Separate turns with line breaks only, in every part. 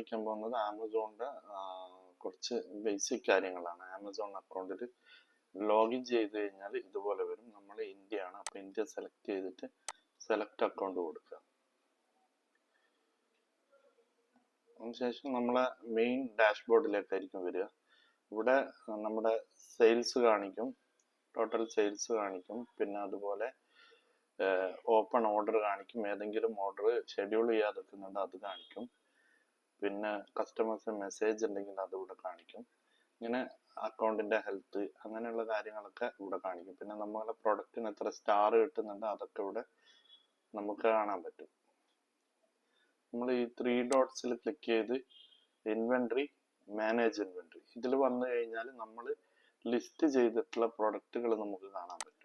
കാണിക്കാൻ പോകുന്നത് ആമസോണിൻ്റെ കുറച്ച് ബേസിക് കാര്യങ്ങളാണ്. ആമസോൺ അക്കൗണ്ടിൽ ലോഗിൻ ചെയ്ത് കഴിഞ്ഞാൽ ഇതുപോലെ വരും. നമ്മൾ ഇന്ത്യയാണ്, അപ്പോൾ ഇന്ത്യ സെലക്ട് ചെയ്തിട്ട് സെലക്ട് അക്കൗണ്ട് കൊടുക്കുക. അതിനുശേഷം നമ്മളെ മെയിൻ ഡാഷ്ബോർഡിലേക്കായിരിക്കും വരിക. ഇവിടെ നമ്മുടെ സെയിൽസ് കാണിക്കും, ടോട്ടൽ സെയിൽസ് കാണിക്കും, പിന്നെ അതുപോലെ ഓപ്പൺ ഓർഡർ കാണിക്കും, ഏതെങ്കിലും ഓർഡർ ഷെഡ്യൂൾ ചെയ്യാതെ വെക്കുന്നുണ്ട് അത് കാണിക്കും, പിന്നെ കസ്റ്റമേഴ്സ് മെസ്സേജ് ഉണ്ടെങ്കിൽ അത് ഇവിടെ കാണിക്കും. ഇങ്ങനെ അക്കൗണ്ടിൻ്റെ ഹെൽത്ത് അങ്ങനെയുള്ള കാര്യങ്ങളൊക്കെ ഇവിടെ കാണിക്കും. പിന്നെ നമ്മളെ പ്രൊഡക്റ്റിന് എത്ര സ്റ്റാർ കിട്ടുന്നുണ്ട് അതൊക്കെ ഇവിടെ നമുക്ക് കാണാൻ പറ്റും. നമ്മൾ ഈ 3 ഡോട്ട്സിൽ ക്ലിക്ക് ചെയ്ത് ഇൻവെൻട്രി, മാനേജ് ഇൻവെൻട്രി ഇതിൽ വന്നു കഴിഞ്ഞാൽ നമ്മൾ ലിസ്റ്റ് ചെയ്തിട്ടുള്ള പ്രൊഡക്റ്റുകൾ നമുക്ക് കാണാൻ പറ്റും.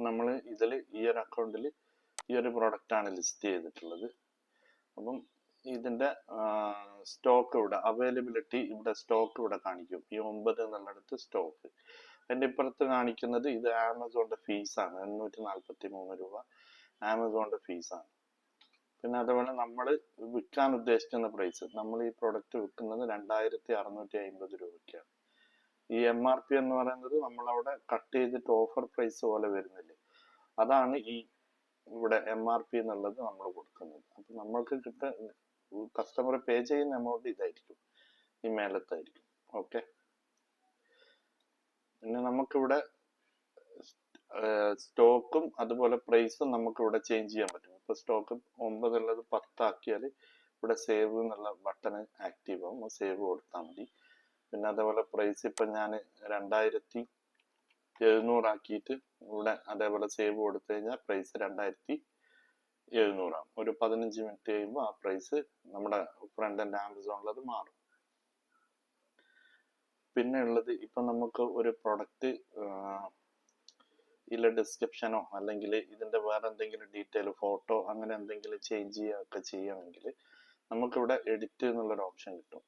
നമ്മൾ ഇതിൽ ഈ ഒരു അക്കൗണ്ടിൽ ഈ ഒരു പ്രൊഡക്റ്റാണ് ലിസ്റ്റ് ചെയ്തിട്ടുള്ളത്. അപ്പം ഇതിൻ്റെ സ്റ്റോക്ക് ഇവിടെ അവൈലബിലിറ്റി, ഇവിടെ സ്റ്റോക്ക് ഇവിടെ കാണിക്കും. ഈ 9 എന്നുള്ളിടത്ത് സ്റ്റോക്ക്. അതിൻ്റെ ഇപ്പുറത്ത് കാണിക്കുന്നത് ഇത് ആമസോണിൻ്റെ ഫീസാണ്, 843 രൂപ ആമസോണിൻ്റെ ഫീസാണ്. പിന്നെ അതുപോലെ നമ്മൾ വിൽക്കാൻ ഉദ്ദേശിക്കുന്ന പ്രൈസ്, നമ്മൾ ഈ പ്രൊഡക്റ്റ് വിൽക്കുന്നത് 2650 രൂപയ്ക്കാണ്. ഈ MRP എന്ന് പറയുന്നത് നമ്മളവിടെ കട്ട് ചെയ്തിട്ട് ഓഫർ പ്രൈസ് പോലെ വരുന്നില്ലേ, അതാണ് ഈ ഇവിടെ MRP എന്നുള്ളത് നമ്മൾ കൊടുക്കുന്നത്. അപ്പം നമ്മൾക്ക് കസ്റ്റമർ പേ ചെയ്യുന്ന എമൗണ്ട് ഇതായിരിക്കും, ഈ മേലത്തായിരിക്കും. ഓക്കെ, പിന്നെ നമുക്കിവിടെ സ്റ്റോക്കും അതുപോലെ പ്രൈസും നമുക്കിവിടെ ചേഞ്ച് ചെയ്യാൻ പറ്റും. ഇപ്പോൾ സ്റ്റോക്ക് 9 ഉള്ളത് 10 ആക്കിയാൽ ഇവിടെ സേവ് എന്നുള്ള ബട്ടൺ ആക്റ്റീവ് ആവും, സേവ് കൊടുത്താൽ മതി. പിന്നെ അതേപോലെ പ്രൈസ് ഇപ്പം ഞാൻ 2700 ആക്കിയിട്ട് ഇവിടെ അതേപോലെ സേവ് കൊടുത്തു കഴിഞ്ഞാൽ പ്രൈസ് 2700 ആവും. ഒരു 15 മിനിറ്റ് കഴിയുമ്പോൾ ആ പ്രൈസ് നമ്മുടെ ഫ്രണ്ട് എൻഡ് ആമസോണിലത് മാറും. പിന്നെ ഉള്ളത് ഇപ്പം നമുക്ക് ഒരു പ്രൊഡക്റ്റ് ഇതിലെ ഡിസ്ക്രിപ്ഷനോ അല്ലെങ്കിൽ ഇതിൻ്റെ വേറെ എന്തെങ്കിലും ഡീറ്റെയിൽ ഫോട്ടോ അങ്ങനെ എന്തെങ്കിലും ചേഞ്ച് ചെയ്യുകയൊക്കെ ചെയ്യണമെങ്കിൽ നമുക്കിവിടെ എഡിറ്റ് എന്നുള്ളൊരു ഓപ്ഷൻ കിട്ടും.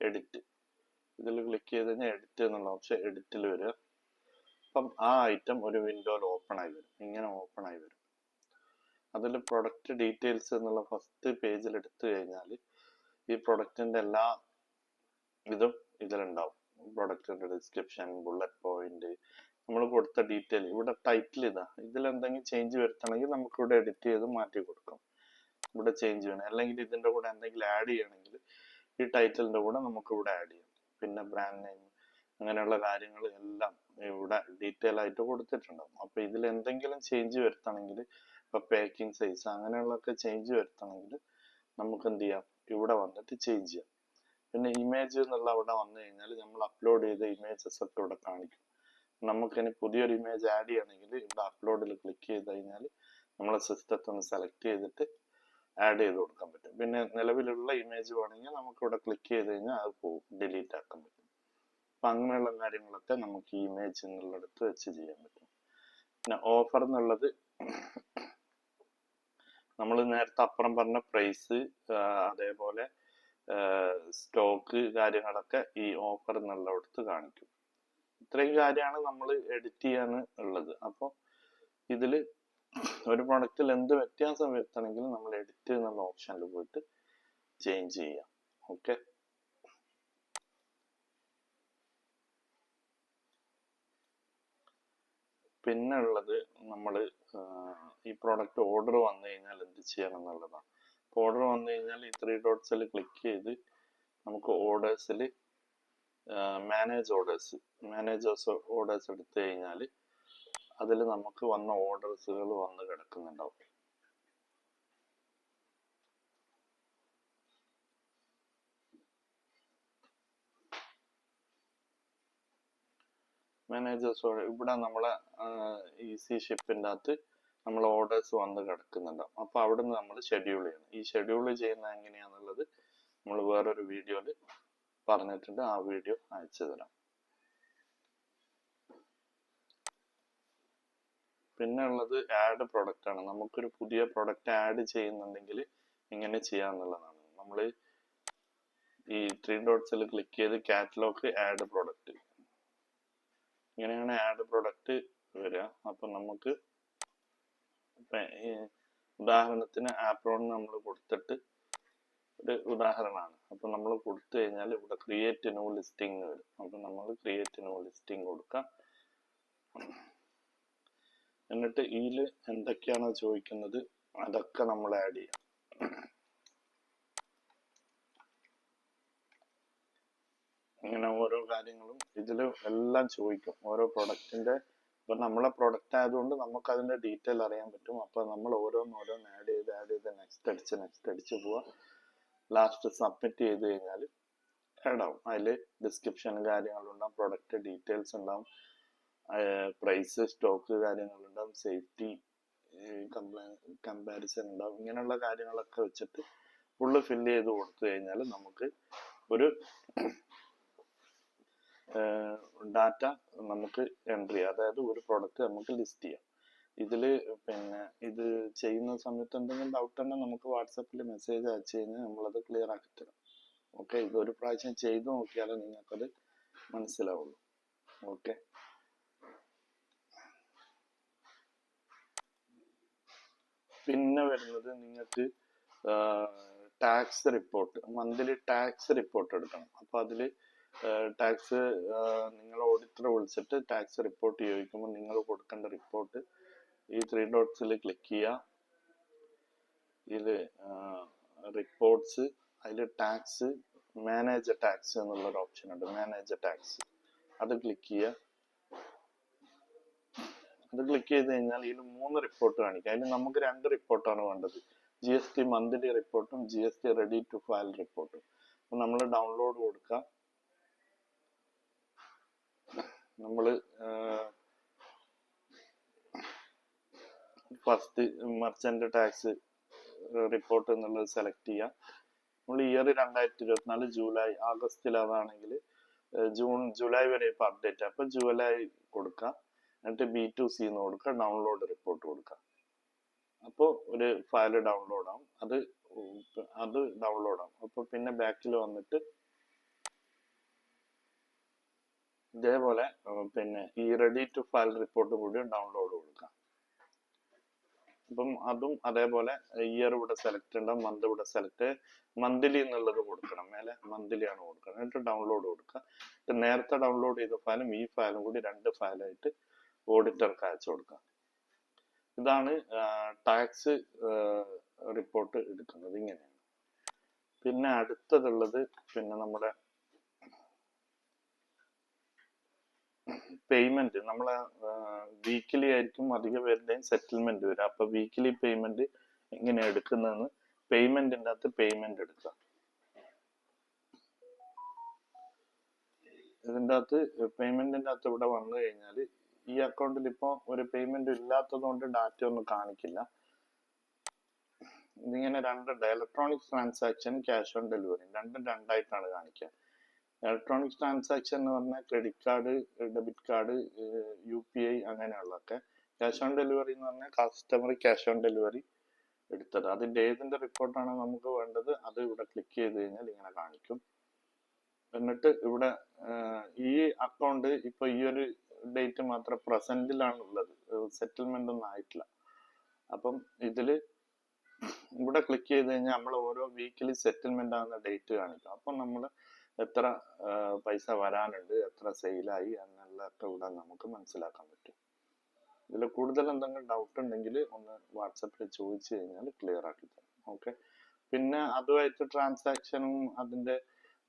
എഡിറ്റ് ഇതിൽ ക്ലിക്ക് ചെയ്ത് കഴിഞ്ഞാൽ എഡിറ്റ് എന്നുള്ള ഓപ്ഷൻ എഡിറ്റിൽ വരിക. അപ്പം ആ ഐറ്റം ഒരു വിൻഡോയിൽ ഓപ്പൺ ആയി വരും, ഇങ്ങനെ ഓപ്പൺ ആയി വരും. അതിൽ പ്രൊഡക്റ്റ് ഡീറ്റെയിൽസ് എന്നുള്ള ഫസ്റ്റ് പേജിൽ എടുത്തു കഴിഞ്ഞാൽ ഈ പ്രൊഡക്റ്റിൻ്റെ എല്ലാ ഇതും ഇതിലുണ്ടാവും. പ്രൊഡക്റ്റിൻ്റെ ഡിസ്ക്രിപ്ഷൻ, ബുള്ളറ്റ് പോയിന്റ്, നമ്മൾ കൊടുത്ത ഡീറ്റെയിൽ, ഇവിടെ ടൈറ്റിൽ ഇതാ. ഇതിലെന്തെങ്കിലും ചേഞ്ച് വരുത്തണമെങ്കിൽ നമുക്കിവിടെ എഡിറ്റ് ചെയ്ത് മാറ്റി കൊടുക്കാം. ഇവിടെ ചേഞ്ച് ചെയ്യണം, അല്ലെങ്കിൽ ഇതിൻ്റെ കൂടെ എന്തെങ്കിലും ആഡ് ചെയ്യണമെങ്കിൽ ഈ ടൈറ്റിലിൻ്റെ കൂടെ നമുക്കിവിടെ ആഡ് ചെയ്യാം. പിന്നെ ബ്രാൻഡ് നെയിം അങ്ങനെയുള്ള കാര്യങ്ങൾ എല്ലാം ഇവിടെ ഡീറ്റെയിൽ ആയിട്ട് കൊടുത്തിട്ടുണ്ടാവും. അപ്പോൾ ഇതിൽ എന്തെങ്കിലും ചേഞ്ച് വരുത്തണമെങ്കിൽ, ഇപ്പോൾ പാക്കിംഗ് സൈസ് അങ്ങനെയുള്ളതൊക്കെ ചേഞ്ച് വരുത്തണമെങ്കിൽ നമുക്ക് എന്ത് ചെയ്യാം, ഇവിടെ വന്നിട്ട് ചേഞ്ച് ചെയ്യാം. പിന്നെ ഇമേജ് എന്നുള്ള അവിടെ വന്നു കഴിഞ്ഞാൽ നമ്മൾ അപ്ലോഡ് ചെയ്ത ഇമേജസ് ഒക്കെ ഇവിടെ കാണിക്കും. നമുക്കിനി പുതിയൊരു ഇമേജ് ആഡ് ചെയ്യണമെങ്കിൽ ഇവിടെ അപ്ലോഡിൽ ക്ലിക്ക് ചെയ്ത് കഴിഞ്ഞാൽ നമ്മളെ സിസ്റ്റത്തിൽ ഒന്ന് സെലക്ട് ചെയ്തിട്ട് ആഡ് ചെയ്ത് കൊടുക്കാൻ പറ്റും. പിന്നെ നിലവിലുള്ള ഇമേജ് വേണമെങ്കിൽ നമുക്കിവിടെ ക്ലിക്ക് ചെയ്ത് കഴിഞ്ഞാൽ അത് പോകും, ഡിലീറ്റ് ആക്കാൻ പറ്റും. അപ്പം അങ്ങനെയുള്ള കാര്യങ്ങളൊക്കെ നമുക്ക് ഈ ഇമേജ് എന്നുള്ളിടത്ത് വെച്ച് ചെയ്യാൻ പറ്റും. പിന്നെ ഓഫർ എന്നുള്ളത് നമ്മൾ നേരത്തെ അപ്പുറം പറഞ്ഞ പ്രൈസ് അതേപോലെ സ്റ്റോക്ക് കാര്യങ്ങളൊക്കെ ഈ ഓഫർ എന്നുള്ളിടത്ത് കാണിക്കും. ഇത്രയും കാര്യമാണ് നമ്മൾ എഡിറ്റ് ചെയ്യാൻ ഉള്ളത്. അപ്പോൾ ഇതിൽ ഒരു പ്രൊഡക്റ്റിൽ എന്ത് വ്യത്യാസം വരുത്തണമെങ്കിലും നമ്മൾ എഡിറ്റ് എന്നുള്ള ഓപ്ഷനിൽ പോയിട്ട് ചേഞ്ച് ചെയ്യാം. ഓക്കെ, പിന്നെ ഉള്ളത് നമ്മൾ ഈ പ്രോഡക്റ്റ് ഓർഡർ വന്നു കഴിഞ്ഞാൽ എന്ത് ചെയ്യണം എന്നുള്ളതാണ്. ഓർഡർ വന്നു കഴിഞ്ഞാൽ ഈ 3 ഡോട്ട്സിൽ ക്ലിക്ക് ചെയ്ത് നമുക്ക് ഓർഡേഴ്സിൽ മാനേജ് ഓർഡേഴ്സ് എടുത്തു കഴിഞ്ഞാൽ അതിൽ നമുക്ക് വന്ന ഓർഡേഴ്സുകൾ വന്ന് കിടക്കുന്നുണ്ടാവും. മാനേജേഴ്സ് ഇവിടെ നമ്മളെ ഈസി ഷിപ്പിൻ്റെ അകത്ത് നമ്മൾ ഓർഡേഴ്സ് വന്ന് കിടക്കുന്നുണ്ടാവും. അപ്പോൾ അവിടെ നിന്ന് നമ്മൾ ഷെഡ്യൂൾ ചെയ്യണം. ഈ ഷെഡ്യൂൾ ചെയ്യുന്നത് എങ്ങനെയാണെന്നുള്ളത് നമ്മൾ വേറൊരു വീഡിയോയിൽ പറഞ്ഞിട്ടുണ്ട്, ആ വീഡിയോ അയച്ചു തരാം. പിന്നെ ഉള്ളത് ആഡ് പ്രൊഡക്റ്റ് ആണ്. നമുക്കൊരു പുതിയ പ്രൊഡക്റ്റ് ആഡ് ചെയ്യുന്നുണ്ടെങ്കിൽ ഇങ്ങനെ ചെയ്യാന്നുള്ളതാണ്. നമ്മൾ ഈ 3 ഡോട്ട്സിൽ ക്ലിക്ക് ചെയ്ത് കാറ്റലോഗ് ആഡ് പ്രൊഡക്റ്റ്, ഇങ്ങനെയാണ് ആഡ് പ്രൊഡക്റ്റ് വരിക. അപ്പം നമുക്ക് ഉദാഹരണത്തിന് ആപ്രോൺ നമ്മൾ കൊടുത്തിട്ട് ഒരു ഉദാഹരണമാണ്. അപ്പൊ നമ്മൾ കൊടുത്തു കഴിഞ്ഞാൽ ഇവിടെ ക്രിയേറ്റ് ന്യൂ ലിസ്റ്റിംഗ് വരും. അപ്പൊ നമ്മൾ ക്രിയേറ്റ് ന്യൂ ലിസ്റ്റിംഗ് കൊടുക്കാം. എന്നിട്ട് ഇതിൽ എന്തൊക്കെയാണോ ചോദിക്കുന്നത് അതൊക്കെ നമ്മൾ ആഡ് ചെയ്യാം. ഇങ്ങനെ ഓരോ കാര്യങ്ങളും ഇതിൽ എല്ലാം ചോദിക്കും. ഓരോ പ്രൊഡക്റ്റിന്റെ, ഇപ്പൊ നമ്മളെ പ്രൊഡക്റ്റ് ആയതുകൊണ്ട് നമുക്ക് അതിന്റെ ഡീറ്റെയിൽ അറിയാൻ പറ്റും. അപ്പൊ നമ്മൾ ഓരോന്ന് ആഡ് ചെയ്ത് നെക്സ്റ്റ് അടിച്ച് പോവാ. ലാസ്റ്റ് സബ്മിറ്റ് ചെയ്ത് കഴിഞ്ഞാൽ ആഡ് ആവും. അതിൽ ഡിസ്ക്രിപ്ഷൻ കാര്യങ്ങളുണ്ടാവും, പ്രൊഡക്റ്റ് ഡീറ്റെയിൽസ് ഉണ്ടാവും, പ്രൈസ്, സ്റ്റോക്ക് കാര്യങ്ങളുണ്ടാവും, സേഫ്റ്റി കമ്പാരിസൺ ഉണ്ടാവും. ഇങ്ങനെയുള്ള കാര്യങ്ങളൊക്കെ വെച്ചിട്ട് ഫുള്ള് ഫില്ല് ചെയ്ത് കൊടുത്തു കഴിഞ്ഞാൽ നമുക്ക് ഒരു ഡാറ്റ നമുക്ക് എൻട്രി ചെയ്യാം. അതായത് ഒരു പ്രൊഡക്റ്റ് നമുക്ക് ലിസ്റ്റ് ചെയ്യാം. ഇതിൽ പിന്നെ ഇത് ചെയ്യുന്ന സമയത്ത് എന്തെങ്കിലും ഡൗട്ട് ഉണ്ടെങ്കിൽ നമുക്ക് വാട്സപ്പിൽ മെസ്സേജ് അയച്ചു കഴിഞ്ഞാൽ നമ്മളത് ക്ലിയർ ആക്കി തരാം. ഓക്കെ, ഇതൊരു പ്രാവശ്യം ചെയ്തു നോക്കിയാലേ നിങ്ങൾക്കത് മനസ്സിലാവുള്ളൂ. ഓക്കെ, പിന്നെ വരുന്നത് നിങ്ങൾക്ക് tax report, monthly tax report എടുക്കണം. അപ്പൊ അതില് ടാക്സ് നിങ്ങൾ ഓഡിറ്ററെ വിളിച്ചിട്ട് ടാക്സ് റിപ്പോർട്ട് ചോദിക്കുമ്പോൾ നിങ്ങൾ കൊടുക്കേണ്ട റിപ്പോർട്ട് ഈ 3 ഡോട്ട്സിൽ ക്ലിക്ക് ചെയ്യുക. ഇതില് റിപ്പോർട്ട്സ്, അതിൽ ടാക്സ്, മാനേജ് ടാക്സ് എന്നുള്ളൊരു ഓപ്ഷൻ ഉണ്ട്. മാനേജ് ടാക്സ് അത് ക്ലിക്ക് ചെയ്യുക. അത് ക്ലിക്ക് ചെയ്ത് കഴിഞ്ഞാൽ ഇതിൽ 3 റിപ്പോർട്ട് കാണിക്കും. അതിൽ നമുക്ക് 2 റിപ്പോർട്ടാണ് വേണ്ടത്. GST മന്ത്ലി റിപ്പോർട്ടും GST റെഡി ടു ഫയൽ റിപ്പോർട്ടും. അപ്പൊ നമ്മൾ ഡൗൺലോഡ് കൊടുക്കുക. നമ്മൾ ഫസ്റ്റ് മർച്ചന്റ് ടാക്സ് റിപ്പോർട്ട് എന്നുള്ളത് സെലക്ട് ചെയ്യുക. നമ്മൾ ഇയർ 2024 ജൂലൈ, ആഗസ്റ്റിൽ അതാണെങ്കിൽ ജൂലൈ വരെ ഇപ്പൊ അപ്ഡേറ്റ്. അപ്പൊ ജൂലൈ കൊടുക്കുക. എന്നിട്ട് B2C എന്ന് കൊടുക്കുക, ഡൗൺലോഡ് റിപ്പോർട്ട് കൊടുക്കുക. അപ്പോൾ ഒരു ഫയൽ ഡൗൺലോഡ് ആവും. അത് ഡൗൺലോഡ് ആവും. അപ്പൊ പിന്നെ ബാക്കിൽ വന്നിട്ട് ഇതേപോലെ പിന്നെ ഈ റെഡി ടു ഫയൽ റിപ്പോർട്ട് കൂടി ഡൗൺലോഡ് കൊടുക്കാം. അപ്പം അതും അതേപോലെ ഇയർ ഇവിടെ സെലക്ട് ഉണ്ടാവും, മന്ത് ഇവിടെ സെലക്ട്, മന്ത്ലി എന്നുള്ളത് കൊടുക്കണം. മേലെ മന്ത്ലി ആണ് കൊടുക്കണം. എന്നിട്ട് ഡൗൺലോഡ് കൊടുക്കുക. നേരത്തെ ഡൗൺലോഡ് ചെയ്ത ഫയലും ഈ ഫയലും കൂടി 2 ഫയലായിട്ട് ഓഡിറ്റർക്ക് അയച്ചു കൊടുക്കാം. ഇതാണ് ടാക്സ് റിപ്പോർട്ട് എടുക്കുന്നത്. ഇങ്ങനെയാണ്. പിന്നെ അടുത്തതുള്ളത് പിന്നെ നമ്മുടെ പേയ്മെന്റ്. നമ്മളെ വീക്കിലി ആയിരിക്കും അധിക പേരുടെയും സെറ്റിൽമെന്റ് വരിക. അപ്പൊ വീക്കിലി പേയ്മെന്റ് എങ്ങനെയാ എടുക്കുന്നതെന്ന്, പേയ്മെന്റിന്റെ അകത്ത് പേയ്മെന്റ് എടുക്കുക. ഇതിന്റെ അകത്ത് പേയ്മെന്റിന്റെ അകത്ത് ഇവിടെ വന്നു കഴിഞ്ഞാൽ ഈ അക്കൗണ്ടിൽ ഇപ്പൊ ഒരു പേയ്മെന്റ് ഇല്ലാത്തത് കൊണ്ട് ഡാറ്റ ഒന്നും കാണിക്കില്ല. ഇതിങ്ങനെ 2 electronic transaction, cash on delivery രണ്ടും 2ആയിട്ടാണ് കാണിക്കുക. ഇലക്ട്രോണിക് ട്രാൻസാക്ഷൻ എന്ന് പറഞ്ഞാൽ credit card, debit card, UPI അങ്ങനെയുള്ളതൊക്കെ. ക്യാഷ് ഓൺ ഡെലിവറി എന്ന് പറഞ്ഞാൽ കസ്റ്റമർ ക്യാഷ് ഓൺ ഡെലിവറി എടുത്തത്. അതിന്റെ ഏതിന്റെ റിപ്പോർട്ടാണ് നമുക്ക് വേണ്ടത് അത് ഇവിടെ ക്ലിക്ക് ചെയ്ത് കഴിഞ്ഞാൽ ഇങ്ങനെ കാണിക്കും. എന്നിട്ട് ഇവിടെ ഈ അക്കൗണ്ട് ഇപ്പൊ ഈ ഒരു ഡേറ്റ് മാത്രം പ്രസന്റിലാണ് ഉള്ളത്, സെറ്റിൽമെന്റ് ഒന്നും ആയിട്ടില്ല. അപ്പം ഇതില് ഇവിടെ ക്ലിക്ക് ചെയ്ത് കഴിഞ്ഞാൽ നമ്മൾ ഓരോ വീക്കിലി സെറ്റിൽമെന്റ് ആകുന്ന ഡേറ്റ് കാണിക്കും. അപ്പം നമ്മൾ എത്ര പൈസ വരാനുണ്ട്, എത്ര സെയിലായി എന്നുള്ളതൊക്കെ ഇവിടെ നമുക്ക് മനസ്സിലാക്കാൻ പറ്റും. ഇതിൽ കൂടുതൽ എന്തെങ്കിലും ഡൗട്ട് ഉണ്ടെങ്കിൽ ഒന്ന് വാട്സപ്പിൽ ചോദിച്ചു കഴിഞ്ഞാൽ ക്ലിയർ ആക്കി തരാം. ഓക്കെ, പിന്നെ അതുമായിട്ട് ട്രാൻസാക്ഷനും അതിന്റെ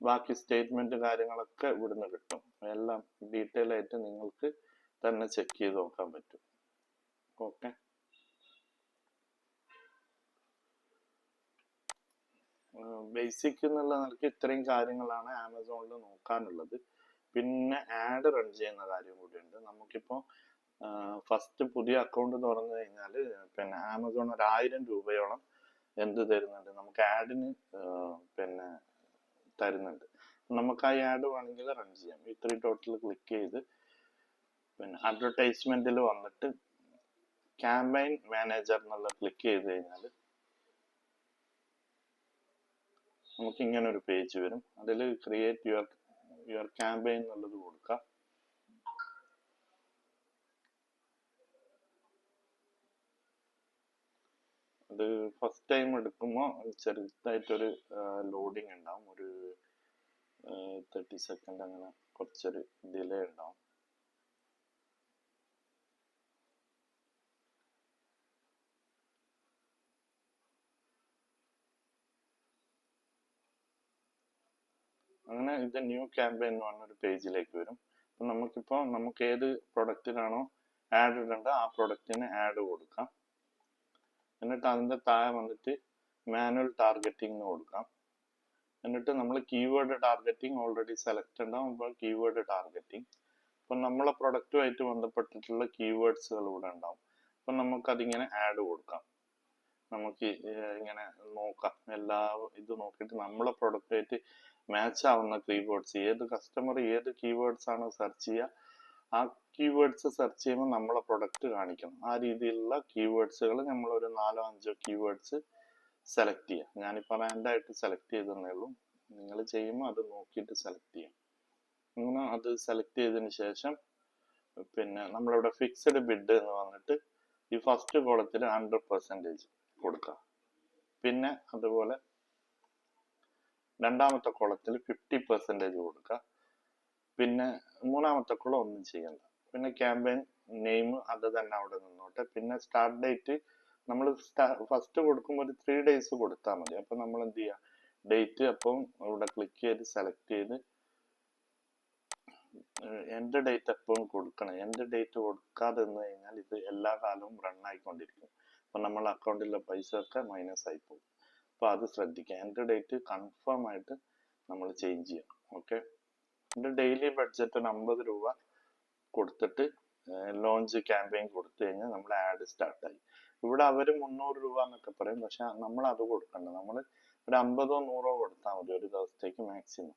ബാക്കി സ്റ്റേറ്റ്മെന്റ് കാര്യങ്ങളൊക്കെ ഇവിടുന്ന് കിട്ടും. എല്ലാം ഡീറ്റെയിൽ ആയിട്ട് നിങ്ങൾക്ക് തന്നെ ചെക്ക് ചെയ്ത് നോക്കാൻ പറ്റും. ഓക്കെ, ബേസിക് എന്നുള്ള നിലയ്ക്ക് ഇത്രയും കാര്യങ്ങളാണ് ആമസോണിൽ നോക്കാനുള്ളത്. പിന്നെ ആഡ് റൺ ചെയ്യുന്ന കാര്യം കൂടിയുണ്ട്. നമുക്കിപ്പോൾ ഫസ്റ്റ് പുതിയ അക്കൗണ്ട് തുറന്നു കഴിഞ്ഞാൽ പിന്നെ ആമസോൺ 1000 രൂപയോളം എന്ത് തരുന്നുണ്ട്, നമുക്ക് ആഡിന് പിന്നെ തരുന്നുണ്ട്. നമുക്ക് ആ ആഡ് വേണമെങ്കിൽ റൺ ചെയ്യാം. ഈ 3 ഡോട്ടിൽ ക്ലിക്ക് ചെയ്ത് പിന്നെ അഡ്വർടൈസ്മെന്റിൽ വന്നിട്ട് ക്യാമ്പയിൻ മാനേജർ എന്നുള്ള ക്ലിക്ക് ചെയ്ത് കഴിഞ്ഞാൽ നമുക്ക് ഇങ്ങനെ ഒരു പേജ് വരും. അതിൽ ക്രിയേറ്റ് യുവർ ക്യാമ്പയിൻ എന്നുള്ളത് കൊടുക്കാം. അത് ഫസ്റ്റ് ടൈം എടുക്കുമ്പോൾ ചെറുതായിട്ടൊരു ലോഡിങ് ഉണ്ടാവും, ഒരു 30 സെക്കൻഡ് അങ്ങനെ കുറച്ചൊരു ഡിലേ ഉണ്ടാവും. അങ്ങനെ ഇത് ന്യൂ ക്യാമ്പയിൻ എന്ന് പറഞ്ഞൊരു പേജിലേക്ക് വരും. അപ്പം നമുക്ക് ഏത് പ്രൊഡക്റ്റിനാണോ ആഡ് ഇടേണ്ട ആ പ്രൊഡക്റ്റിന് ആഡ് കൊടുക്കാം. എന്നിട്ട് അതിൻ്റെ താഴെ വന്നിട്ട് മാനുവൽ ടാർഗറ്റിംഗ് കൊടുക്കാം. എന്നിട്ട് നമ്മൾ കീവേഡ് ടാർഗറ്റിംഗ് ഓൾറെഡി സെലക്ട് ഉണ്ടാവും. അപ്പോൾ കീവേഡ് ടാർഗറ്റിംഗ്, അപ്പം നമ്മളെ പ്രൊഡക്റ്റുമായിട്ട് ബന്ധപ്പെട്ടിട്ടുള്ള കീവേഡ്സുകൾ ഇവിടെ ഉണ്ടാവും. അപ്പം നമുക്കതിങ്ങനെ ആഡ് കൊടുക്കാം. നമുക്ക് ഇങ്ങനെ നോക്കാം, എല്ലാ ഇത് നോക്കിയിട്ട് നമ്മളെ പ്രൊഡക്റ്റായിട്ട് മാച്ച് ആവുന്ന കീവേഡ്സ്, ഏത് കസ്റ്റമർ ഏത് കീവേഡ്സ് ആണ് സെർച്ച് ചെയ്യുക, ആ കീവേഡ്സ് സെർച്ച് ചെയ്യുമ്പോൾ നമ്മളെ പ്രൊഡക്റ്റ് കാണിക്കണം. ആ രീതിയിലുള്ള കീവേഡ്സുകൾ നമ്മളൊരു 4-5 കീവേഡ്സ് സെലക്ട് ചെയ്യാം. ഞാനിപ്പോൾ റാൻഡായിട്ട് സെലക്ട് ചെയ്തതേ ഉള്ളൂ. നിങ്ങൾ ചെയ്യുമ്പോൾ അത് നോക്കിയിട്ട് സെലക്ട് ചെയ്യാം. അങ്ങനെ അത് സെലക്ട് ചെയ്തതിന് ശേഷം പിന്നെ നമ്മളിവിടെ ഫിക്സഡ് ബിഡ് എന്ന് വന്നിട്ട് ഈ ഫസ്റ്റ് കോളത്തിൽ 100% കൊടുക്കാം. പിന്നെ അതുപോലെ രണ്ടാമത്തെ കോളത്തിൽ 50% കൊടുക്കുക. പിന്നെ മൂന്നാമത്തെ കോളം ഒന്നും ചെയ്യണ്ട. പിന്നെ ക്യാമ്പയിൻ നെയിം അത് തന്നെ അവിടെ നിന്നോട്ടെ. പിന്നെ സ്റ്റാർട്ട് ഡേറ്റ് നമ്മൾ ഫസ്റ്റ് കൊടുക്കുമ്പോൾ ഒരു 3 days കൊടുത്താൽ മതി. അപ്പം നമ്മൾ എന്ത് ചെയ്യുക, ഡേറ്റ് അപ്പം ഇവിടെ ക്ലിക്ക് ചെയ്ത് സെലക്ട് ചെയ്ത് എൻഡ് ഡേറ്റ് എപ്പോഴും കൊടുക്കണം. എൻഡ് ഡേറ്റ് കൊടുക്കാതെ നിന്ന് കഴിഞ്ഞാൽ ഇത് എല്ലാ കാലവും റൺ ആയിക്കൊണ്ടിരിക്കും. അപ്പം നമ്മളെ അക്കൗണ്ടിലെ പൈസ ഒക്കെ മൈനസ് ആയി പോകും. അപ്പോൾ അത് ശ്രദ്ധിക്കുക. എൻഡ് ഡേറ്റ് കൺഫേം ആയിട്ട് നമ്മൾ ചേഞ്ച് ചെയ്യണം. ഓക്കെ. എൻ്റെ ഡെയിലി ബഡ്ജറ്റ് ഒരു 50 രൂപ കൊടുത്തിട്ട് ലോഞ്ച് ക്യാമ്പയിൻ കൊടുത്തു കഴിഞ്ഞാൽ നമ്മുടെ ആഡ് സ്റ്റാർട്ടായി. ഇവിടെ അവർ 300 രൂപ എന്നൊക്കെ പറയും, പക്ഷെ നമ്മൾ അത് കൊടുക്കണ്ട. നമ്മൾ ഒരു 50-100 കൊടുത്താൽ മതി ഒരു ദിവസത്തേക്ക് മാക്സിമം.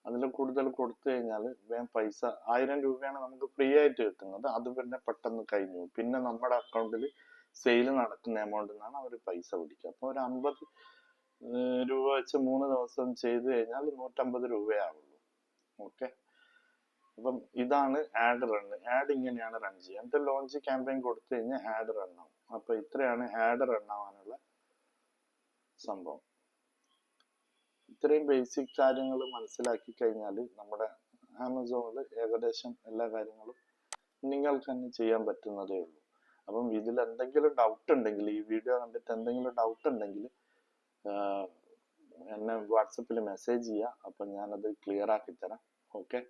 അതിൽ കൂടുതൽ കൊടുത്തു കഴിഞ്ഞാൽ വേഗം പൈസ 1000 രൂപയാണ് നമുക്ക് ഫ്രീ ആയിട്ട് കിട്ടുന്നത്. അത് പിന്നെ പെട്ടെന്ന് കഴിഞ്ഞു. പിന്നെ നമ്മുടെ അക്കൗണ്ടിൽ സെയിൽ നടക്കുന്ന എമൗണ്ടിൽ നിന്നാണ് അവർ പൈസ പിടിക്കുക. അപ്പോൾ ഒരു 50 രൂപ വെച്ച് 3 ദിവസം ചെയ്തു കഴിഞ്ഞാൽ 150 രൂപയാവുള്ളൂ. ഓക്കെ. അപ്പം ഇതാണ് ആഡ് റൺ. ആഡ് ഇങ്ങനെയാണ് റൺ ചെയ്യുക. എന്നിട്ട് ലോഞ്ച് ക്യാമ്പയിൻ കൊടുത്തു കഴിഞ്ഞാൽ ആഡ് റൺ ആവും. അപ്പൊ ഇത്രയാണ് ആഡ് റൺ ആവാനുള്ള സംഭവം. ഇത്രയും ബേസിക് കാര്യങ്ങൾ മനസ്സിലാക്കി കഴിഞ്ഞാൽ നമ്മുടെ ആമസോണിൽ ഏകദേശം എല്ലാ കാര്യങ്ങളും നിങ്ങൾക്ക് തന്നെ ചെയ്യാൻ പറ്റുന്നതേ ഉള്ളൂ. അപ്പം ഇതിൽ എന്തെങ്കിലും ഡൗട്ട് ഉണ്ടെങ്കിൽ, ഈ വീഡിയോ കണ്ടിട്ട് എന്തെങ്കിലും ഡൗട്ട് ഉണ്ടെങ്കിൽ എന്നെ വാട്സപ്പിൽ മെസ്സേജ് ചെയ്യുക. അപ്പം ഞാനത് ക്ലിയർ ആക്കി തരാം. ഓക്കെ.